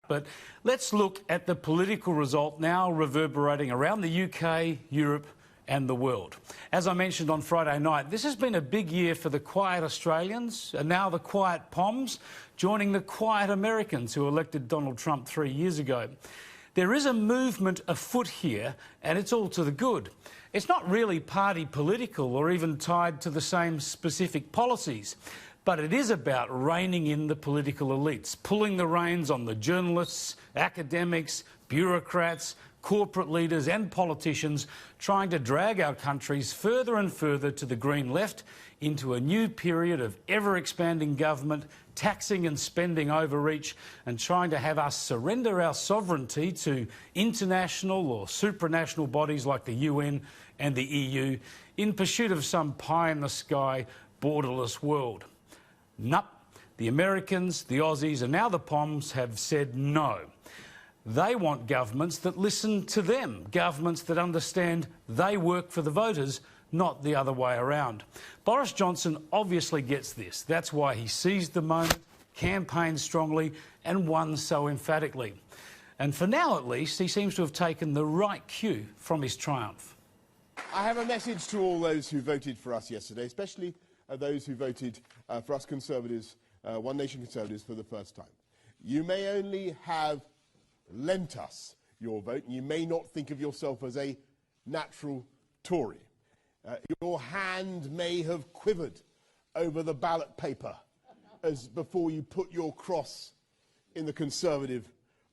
But let's look at the political result now reverberating around the UK, Europe and the world. As I mentioned on Friday night, this has been a big year for the quiet Australians and now the quiet Poms, joining the quiet Americans who elected Donald Trump 3 years ago. There is a movement afoot here, and it's all to the good. It's not really party political or even tied to the same specific policies, but it is about reining in the political elites, pulling the reins on the journalists, academics, bureaucrats, corporate leaders and politicians, trying to drag our countries further and further to the green left into a new period of ever-expanding government, taxing and spending overreach, and trying to have us surrender our sovereignty to international or supranational bodies like the UN and the EU in pursuit of some pie-in-the-sky, borderless world. Nope. The Americans, the Aussies and now the Poms have said no. They want governments that listen to them, governments that understand they work for the voters, not the other way around. Boris Johnson obviously gets this. That's why he seized the moment, campaigned strongly and won so emphatically. And for now, at least, he seems to have taken the right cue from his triumph. I have a message to all those who voted for us yesterday, especially those who voted for us Conservatives, One Nation Conservatives, for the first time. You may only have lent us your vote, and you may not think of yourself as a natural Tory. Your hand may have quivered over the ballot paper as before you put your cross in the Conservative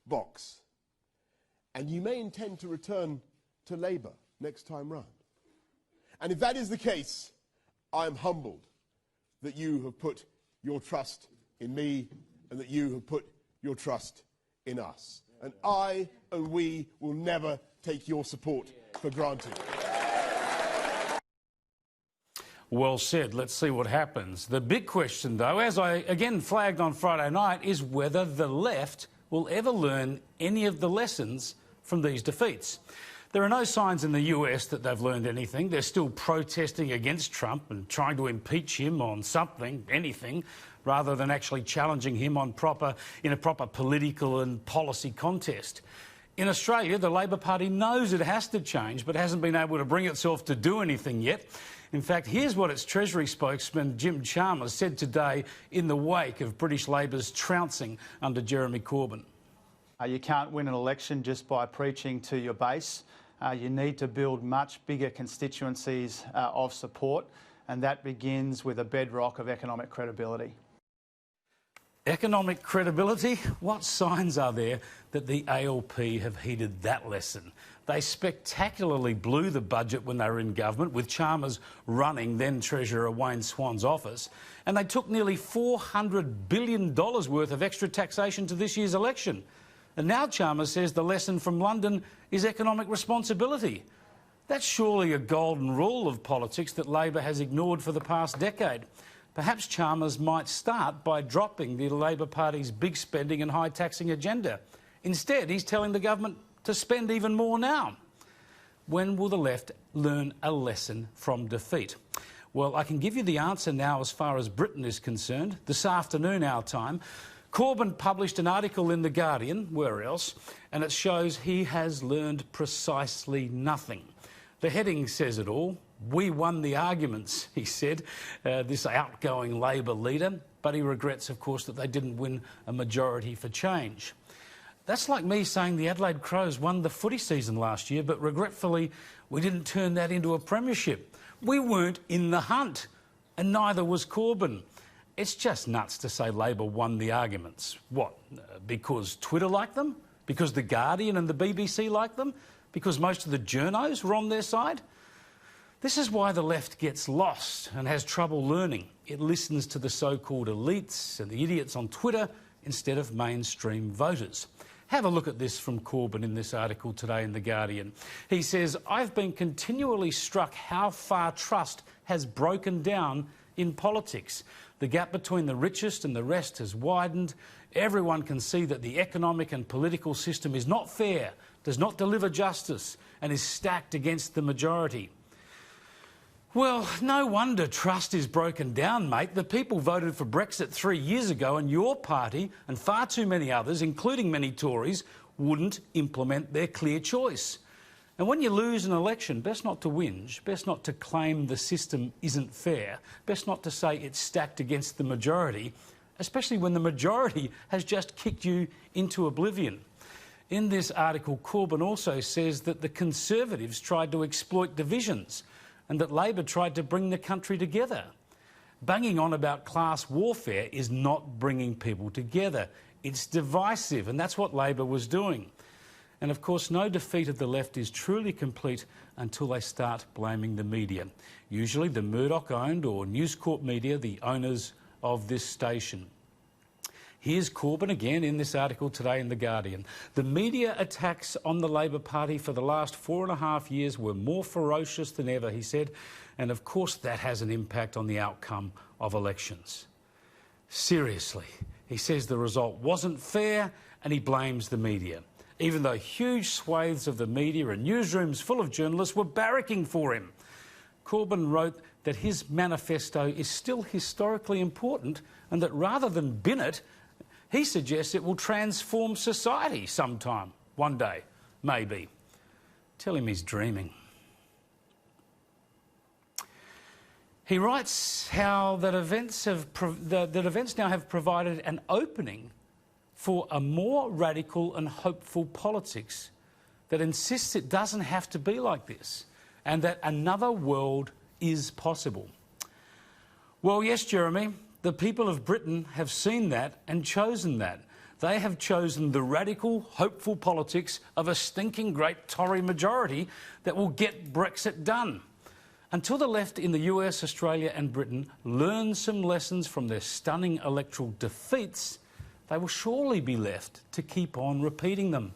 box. And you may intend to return to Labour next time round. And if that is the case, I am humbled that you have put your trust in me and that you have put your trust in us. And I and we will never take your support for granted. Well said. Let's see what happens. The big question, though, as I again flagged on Friday night, is whether the left will ever learn any of the lessons from these defeats. There are no signs in the US that they've learned anything. They're still protesting against Trump and trying to impeach him on something, anything, rather than actually challenging him on in a proper political and policy contest. In Australia, the Labor Party knows it has to change, but hasn't been able to bring itself to do anything yet. In fact, here's what its Treasury spokesman, Jim Chalmers, said today in the wake of British Labor's trouncing under Jeremy Corbyn. You can't win an election just by preaching to your base. You need to build much bigger constituencies of support, and that begins with a bedrock of economic credibility. Economic credibility? What signs are there that the ALP have heeded that lesson? They spectacularly blew the budget when they were in government, with Chalmers running then Treasurer Wayne Swan's office, and they took nearly $400 billion worth of extra taxation to this year's election. And now Chalmers says the lesson from London is economic responsibility. That's surely a golden rule of politics that Labor has ignored for the past decade. Perhaps Chalmers might start by dropping the Labor Party's big spending and high taxing agenda. Instead, he's telling the government to spend even more now. When will the left learn a lesson from defeat? Well, I can give you the answer now as far as Britain is concerned. This afternoon, our time, Corbyn published an article in The Guardian, where else, and it shows he has learned precisely nothing. The heading says it all. We won the arguments, he said, this outgoing Labor leader, but he regrets, of course, that they didn't win a majority for change. That's like me saying the Adelaide Crows won the footy season last year, but regretfully we didn't turn that into a premiership. We weren't in the hunt, and neither was Corbyn. It's just nuts to say Labor won the arguments. What, because Twitter liked them? Because The Guardian and the BBC liked them? Because most of the journos were on their side? This is why the left gets lost and has trouble learning. It listens to the so-called elites and the idiots on Twitter instead of mainstream voters. Have a look at this from Corbyn in this article today in The Guardian. He says, "I've been continually struck how far trust has broken down in politics. The gap between the richest and the rest has widened. Everyone can see that the economic and political system is not fair, does not deliver justice, and is stacked against the majority." Well, no wonder trust is broken down, mate. The people voted for Brexit 3 years ago and your party and far too many others, including many Tories, wouldn't implement their clear choice. And when you lose an election, best not to whinge, best not to claim the system isn't fair, best not to say it's stacked against the majority, especially when the majority has just kicked you into oblivion. In this article, Corbyn also says that the Conservatives tried to exploit divisions and that Labor tried to bring the country together. Banging on about class warfare is not bringing people together. It's divisive, and that's what Labor was doing. And of course, no defeat of the left is truly complete until they start blaming the media. Usually the Murdoch-owned or News Corp media, the owners of this station. Here's Corbyn again in this article today in The Guardian. The media attacks on the Labor Party for the last 4.5 years were more ferocious than ever, he said, and of course that has an impact on the outcome of elections. Seriously, he says the result wasn't fair and he blames the media, even though huge swathes of the media and newsrooms full of journalists were barracking for him. Corbyn wrote that his manifesto is still historically important and that rather than bin it, he suggests it will transform society sometime, one day, maybe. Tell him he's dreaming. He writes how that events now have provided an opening for a more radical and hopeful politics that insists it doesn't have to be like this and that another world is possible. Well, yes, Jeremy, the people of Britain have seen that and chosen that. They have chosen the radical, hopeful politics of a stinking great Tory majority that will get Brexit done. Until the left in the US, Australia and Britain learn some lessons from their stunning electoral defeats, they will surely be left to keep on repeating them.